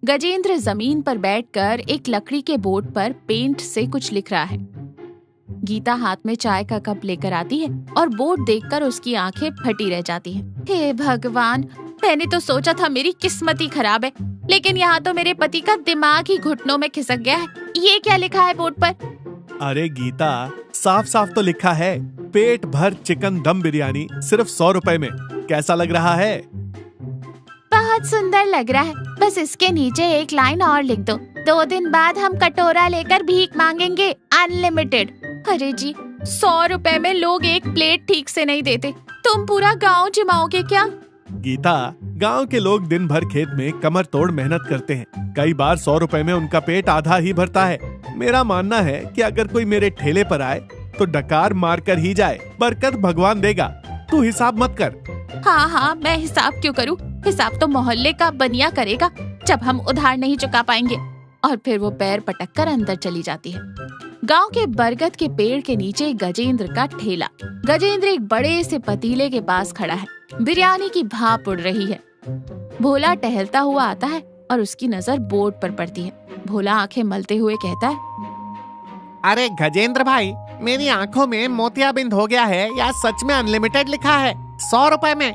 गजेंद्र जमीन पर बैठकर एक लकड़ी के बोर्ड पर पेंट से कुछ लिख रहा है। गीता हाथ में चाय का कप लेकर आती है और बोर्ड देखकर उसकी आंखें फटी रह जाती हैं। हे भगवान, मैंने तो सोचा था मेरी किस्मत ही खराब है, लेकिन यहाँ तो मेरे पति का दिमाग ही घुटनों में खिसक गया है। ये क्या लिखा है बोर्ड पर? अरे गीता, साफ साफ तो लिखा है, पेट भर चिकन दम बिरयानी सिर्फ 100 रुपए में। कैसा लग रहा है? बहुत सुंदर लग रहा है, बस इसके नीचे एक लाइन और लिख दो, 2 दिन बाद हम कटोरा लेकर भीख मांगेंगे, अनलिमिटेड। अरे जी, 100 रुपए में लोग एक प्लेट ठीक से नहीं देते, तुम पूरा गांव जिमाओगे क्या? गीता, गांव के लोग दिन भर खेत में कमर तोड़ मेहनत करते हैं। कई बार 100 रुपए में उनका पेट आधा ही भरता है। मेरा मानना है कि अगर कोई मेरे ठेले पर आए तो डकार मार कर ही जाए, बरकत भगवान देगा। तू हिसाब मत कर। हाँ, मैं हिसाब क्यों करूँ? हिसाब तो मोहल्ले का बनिया करेगा जब हम उधार नहीं चुका पाएंगे। और फिर वो पैर पटक कर अंदर चली जाती है। गांव के बरगद के पेड़ के नीचे गजेंद्र का ठेला। गजेंद्र एक बड़े से पतीले के पास खड़ा है। बिरयानी की भाप उड़ रही है। भोला टहलता हुआ आता है और उसकी नजर बोर्ड पर पड़ती है। भोला आंखें मलते हुए कहता है, अरे गजेंद्र भाई, मेरी आंखों में मोतियाबिंद हो गया है या सच में अनलिमिटेड लिखा है 100 रुपए में?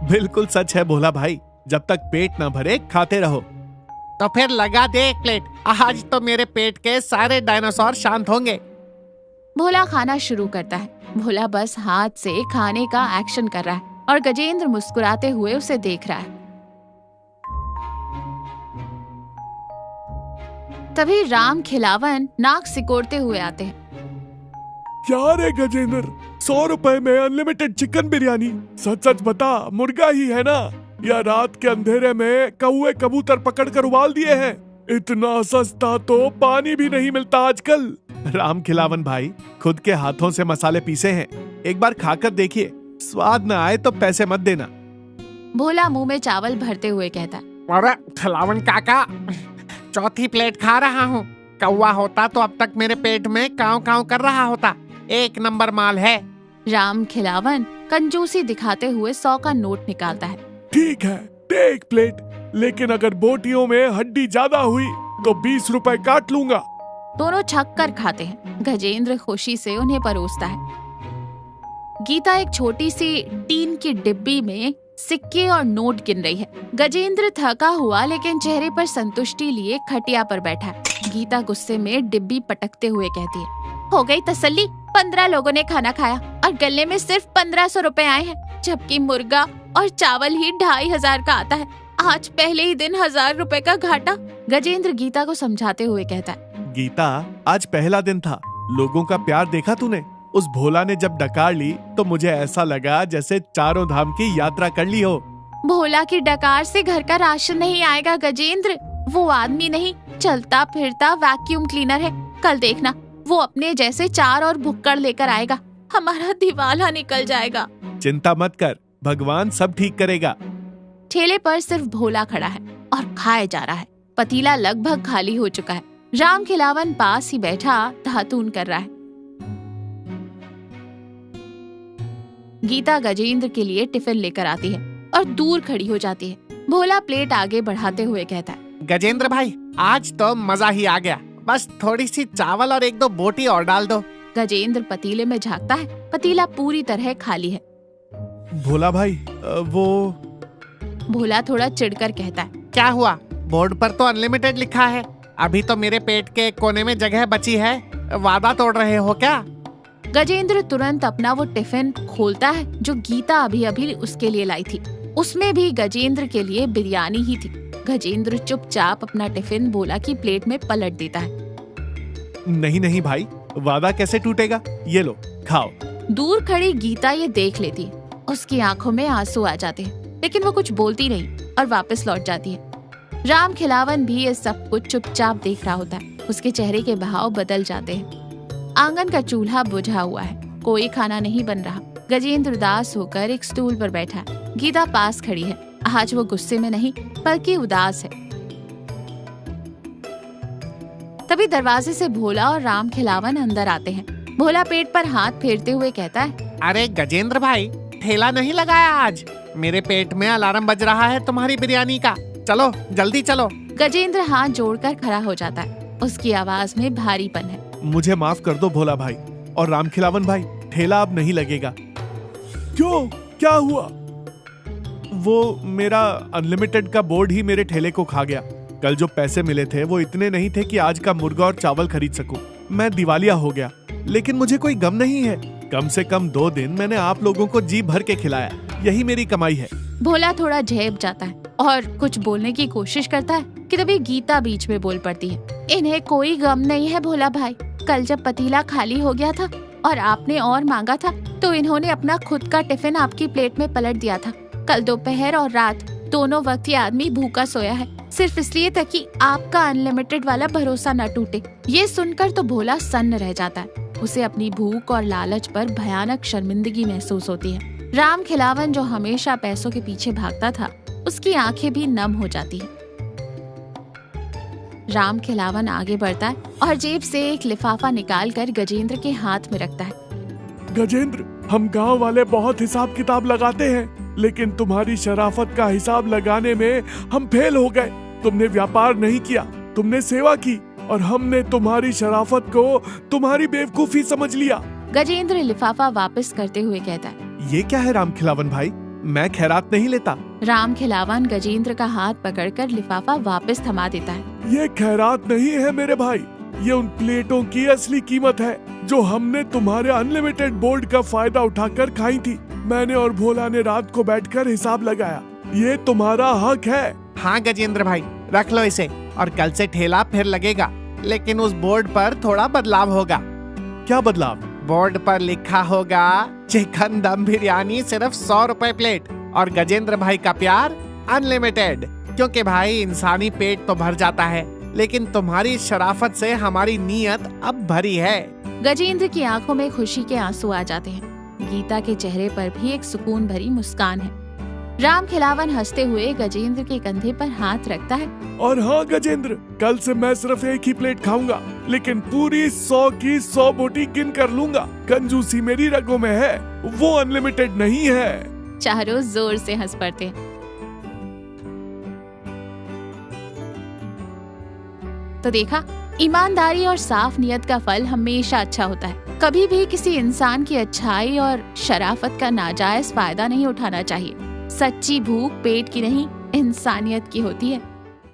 बिल्कुल सच है भोला भाई, जब तक पेट न भरे खाते रहो। तो फिर लगा दे एक प्लेट, आज तो मेरे पेट के सारे डायनासोर शांत होंगे। भोला खाना शुरू करता है। भोला बस हाथ से खाने का एक्शन कर रहा है और गजेंद्र मुस्कुराते हुए उसे देख रहा है। तभी राम खिलावन नाक सिकोड़ते हुए आते हैं। क्या रे गजेंद्र, 100 रुपए में अनलिमिटेड चिकन बिरयानी? सच सच बता, मुर्गा ही है ना, या रात के अंधेरे में कौवे कबूतर पकड़ कर उबाल दिए हैं? इतना सस्ता तो पानी भी नहीं मिलता आजकल। राम खिलावन भाई खुद के हाथों से मसाले पीसे हैं, एक बार खाकर देखिए, स्वाद न आए तो पैसे मत देना। भोला मुंह में चावल भरते हुए कहता है, अरे खिलावन काका, चौथी प्लेट खा रहा हूँ। कौवा होता तो अब तक मेरे पेट में काव काव कर रहा होता। एक नंबर माल है। राम खिलावन कंजूसी दिखाते हुए 100 का नोट निकालता है। ठीक है, दे एक प्लेट, लेकिन अगर बोटियों में हड्डी ज्यादा हुई तो 20 रुपए काट लूंगा। दोनों छक कर खाते हैं। गजेंद्र खुशी से उन्हें परोसता है। गीता एक छोटी सी टीन की डिब्बी में सिक्के और नोट गिन रही है। गजेंद्र थका हुआ लेकिन चेहरे पर संतुष्टि लिए खटिया पर बैठा है। गीता गुस्से में डिब्बी पटकते हुए कहती है, हो गई तसल्ली, 15 लोगों ने खाना खाया और गले में सिर्फ 1500 रुपए आए हैं, जबकि मुर्गा और चावल ही 2500 का आता है। आज पहले ही दिन 1000 रुपए का घाटा। गजेंद्र गीता को समझाते हुए कहता है, गीता, आज पहला दिन था, लोगों का प्यार देखा तूने? उस भोला ने जब डकार ली तो मुझे ऐसा लगा जैसे चारों धाम की यात्रा कर ली हो। भोला की डकार से घर का राशन नहीं आएगा गजेंद्र, वो आदमी नहीं, चलता फिरता वैक्यूम क्लीनर है। कल देखना, वो अपने जैसे 4 और भुक्कड़ लेकर आएगा, हमारा दिवाला निकल जाएगा। चिंता मत कर, भगवान सब ठीक करेगा। ठेले पर सिर्फ भोला खड़ा है और खाए जा रहा है। पतीला लगभग खाली हो चुका है। राम खिलावन पास ही बैठा धातून कर रहा है। गीता गजेंद्र के लिए टिफिन लेकर आती है और दूर खड़ी हो जाती है। भोला प्लेट आगे बढ़ाते हुए कहता है, गजेंद्र भाई, आज तो मजा ही आ गया, बस थोड़ी सी चावल और 1-2 बोटी और डाल दो। गजेंद्र पतीले में झांकता है। पतीला पूरी तरह खाली है। भोला भाई, वो भोला थोड़ा चिढ़कर कहता है, क्या हुआ? बोर्ड पर तो अनलिमिटेड लिखा है, अभी तो मेरे पेट के कोने में जगह बची है, वादा तोड़ रहे हो क्या? गजेंद्र तुरंत अपना वो टिफिन खोलता है जो गीता अभी अभी उसके लिए लाई थी। उसमें भी गजेंद्र के लिए बिरयानी ही थी। गजेंद्र चुपचाप अपना टिफिन भोला की प्लेट में पलट देता है। नहीं नहीं भाई, वादा कैसे टूटेगा, ये लो खाओ। दूर खड़ी गीता ये देख लेती है। उसकी आंखों में आंसू आ जाते हैं, लेकिन वो कुछ बोलती नहीं और वापस लौट जाती है। राम खिलावन भी ये सब कुछ चुपचाप देख रहा होता है। उसके चेहरे के भाव बदल जाते हैं। आंगन का चूल्हा बुझा हुआ है, कोई खाना नहीं बन रहा। गजेंद्र उदास होकर एक स्टूल पर बैठा है। गीता पास खड़ी है। आज वो गुस्से में नहीं बल्कि उदास है। तभी दरवाजे से भोला और राम खिलावन अंदर आते हैं। भोला पेट पर हाथ फेरते हुए कहता है, अरे गजेंद्र भाई, ठेला नहीं लगाया आज? मेरे पेट में अलार्म बज रहा है तुम्हारी बिरयानी का। चलो जल्दी चलो, गजेंद्र हाथ जोड़कर खड़ा हो जाता है। उसकी आवाज में भारीपन है। मुझे माफ कर दो भोला भाई और रामखिलावन भाई, ठेला अब नहीं लगेगा। क्यों, क्या हुआ? वो मेरा अनलिमिटेड का बोर्ड ही मेरे ठेले को खा गया। कल जो पैसे मिले थे वो इतने नहीं थे कि आज का मुर्गा और चावल खरीद सकूं। मैं दिवालिया हो गया, लेकिन मुझे कोई गम नहीं है। कम से कम 2 दिन मैंने आप लोगों को जी भर के खिलाया, यही मेरी कमाई है। भोला थोड़ा झेप जाता है और कुछ बोलने की कोशिश करता है कि तभी गीता बीच में बोल पड़ती है। इन्हें कोई गम नहीं है भोला भाई। कल जब पतीला खाली हो गया था और आपने और मांगा था तो इन्होंने अपना खुद का टिफिन आपकी प्लेट में पलट दिया था। कल दोपहर और रात दोनों वक्त ये आदमी भूखा सोया है, सिर्फ इसलिए ताकि आपका अनलिमिटेड वाला भरोसा न टूटे। ये सुनकर तो भोला सन्न रह जाता है। उसे अपनी भूख और लालच पर भयानक शर्मिंदगी महसूस होती है। रामखिलावन जो हमेशा पैसों के पीछे भागता था, उसकी आंखें भी नम हो जाती है। रामखिलावन आगे बढ़ता है और जेब से एक लिफाफा निकालकर गजेंद्र के हाथ में रखता है। गजेंद्र, हम गांव वाले बहुत हिसाब किताब लगाते हैं, लेकिन तुम्हारी शराफत का हिसाब लगाने में हम फेल हो गए। तुमने व्यापार नहीं किया, तुमने सेवा की और हमने तुम्हारी शराफत को तुम्हारी बेवकूफी समझ लिया। गजेंद्र लिफाफा वापस करते हुए कहता है, ये क्या है रामखिलावन भाई? मैं खैरात नहीं लेता। रामखिलावन गजेंद्र का हाथ पकड़कर लिफाफा वापस थमा देता है। ये खैरात नहीं है मेरे भाई, ये उन प्लेटों की असली कीमत है जो हमने तुम्हारे अनलिमिटेड बोर्ड का फायदा उठाकर खाई थी। मैंने और भोला ने रात को बैठकर हिसाब लगाया। ये तुम्हारा हक है। हाँ गजेंद्र भाई, रख लो इसे और कल से ठेला फिर लगेगा, लेकिन उस बोर्ड पर थोड़ा बदलाव होगा। क्या बदलाव? बोर्ड पर लिखा होगा चिकन दम बिरयानी सिर्फ 100 रुपए प्लेट और गजेंद्र भाई का प्यार अनलिमिटेड। क्योंकि भाई इंसानी पेट तो भर जाता है, लेकिन तुम्हारी शराफत से हमारी नीयत अब भरी है। गजेंद्र की आंखों में खुशी के आंसू आ जाते हैं। गीता के चेहरे पर भी एक सुकून भरी मुस्कान है। रामखिलावन हंसते हुए गजेंद्र के कंधे पर हाथ रखता है। और हाँ गजेंद्र, कल से मैं सिर्फ एक ही प्लेट खाऊंगा, लेकिन पूरी 100 की 100 बोटी गिन कर लूंगा। कंजूसी मेरी रगों में है, वो अनलिमिटेड नहीं है। चारों जोर से हंस पड़ते हैं। तो देखा, ईमानदारी और साफ नियत का फल हमेशा अच्छा होता है। कभी भी किसी इंसान की अच्छाई और शराफत का नाजायज फायदा नहीं उठाना चाहिए। सच्ची भूख पेट की नहीं, इंसानियत की होती है।